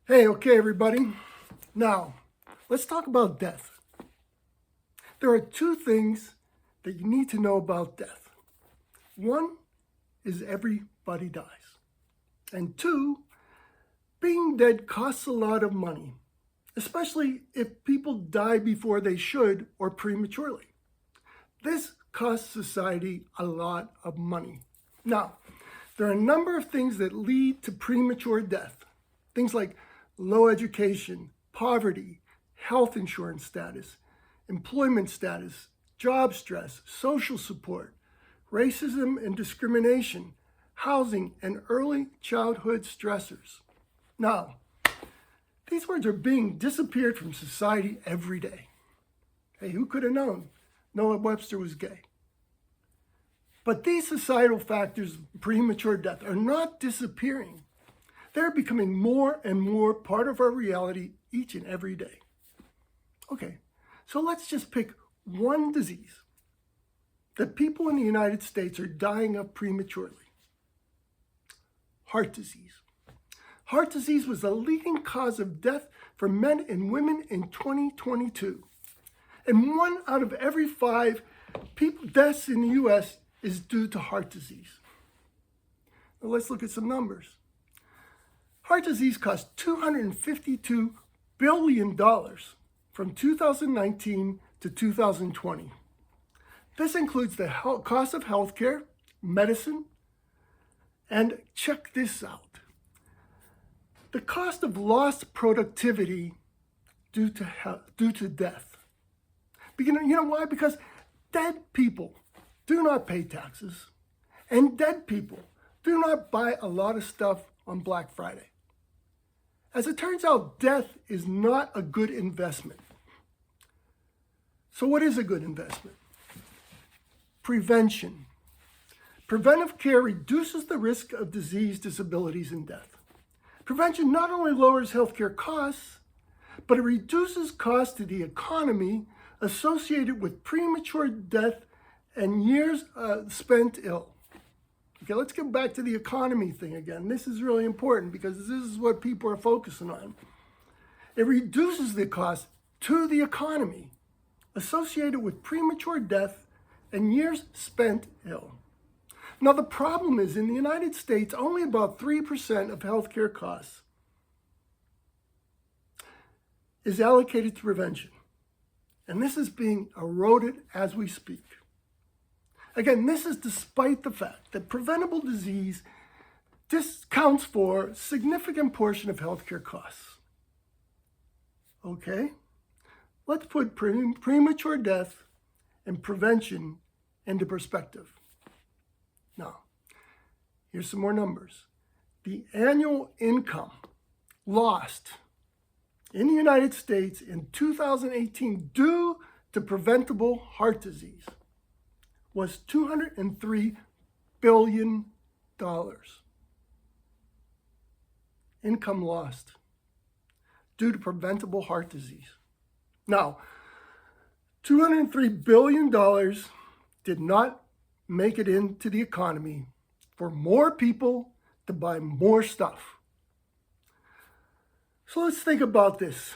Hey, okay, everybody. Now, let's talk about death. There are two things that you need to know about death. One is everybody dies. And two, being dead costs a lot of money, especially if people die before they should or prematurely. This costs society a lot of money. Now, there are a number of things that lead to premature death. Things like low education, poverty, health insurance status, employment status, job stress, social support, racism and discrimination, housing, and early childhood stressors. Now, these words are being disappeared from society every day. Hey, who could have known Noah Webster was gay? But these societal factors of premature death are not disappearing. They're becoming more and more part of our reality each and every day. Okay, so let's just pick one disease that people in the United States are dying of prematurely. Heart disease. Heart disease was the leading cause of death for men and women in 2022. And 1 out of every 5 deaths in the U.S. is due to heart disease. Now let's look at some numbers. Heart disease cost $252 billion from 2019 to 2020. This includes the cost of healthcare, medicine, and check this out. The cost of lost productivity due to death. You know why? Because dead people do not pay taxes, and dead people do not buy a lot of stuff on Black Friday. As it turns out, death is not a good investment. So what is a good investment? Prevention. Preventive care reduces the risk of disease, disabilities, and death. Prevention not only lowers healthcare costs, but it reduces costs to the economy associated with premature death and years spent ill. Okay, let's get back to the economy thing again. This is really important because this is what people are focusing on. It reduces the cost to the economy associated with premature death and years spent ill. Now, the problem is in the United States, only about 3% of healthcare costs is allocated to prevention. And this is being eroded as we speak. Again, this is despite the fact that preventable disease accounts for a significant portion of healthcare costs. Okay, let's put premature death and prevention into perspective. Now, here's some more numbers. The annual income lost in the United States in 2018 due to preventable heart disease was $203 billion. Income lost due to preventable heart disease. Now, $203 billion did not make it into the economy for more people to buy more stuff. So let's think about this.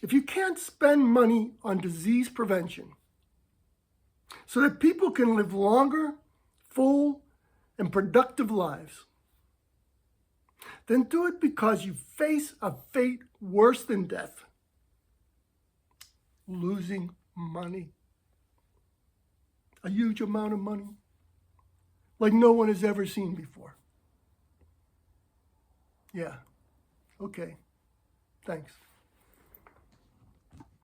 If you can't spend money on disease prevention so that people can live longer, full, and productive lives, then do it because you face a fate worse than death: losing money. A huge amount of money, like no one has ever seen before. Yeah, okay, thanks.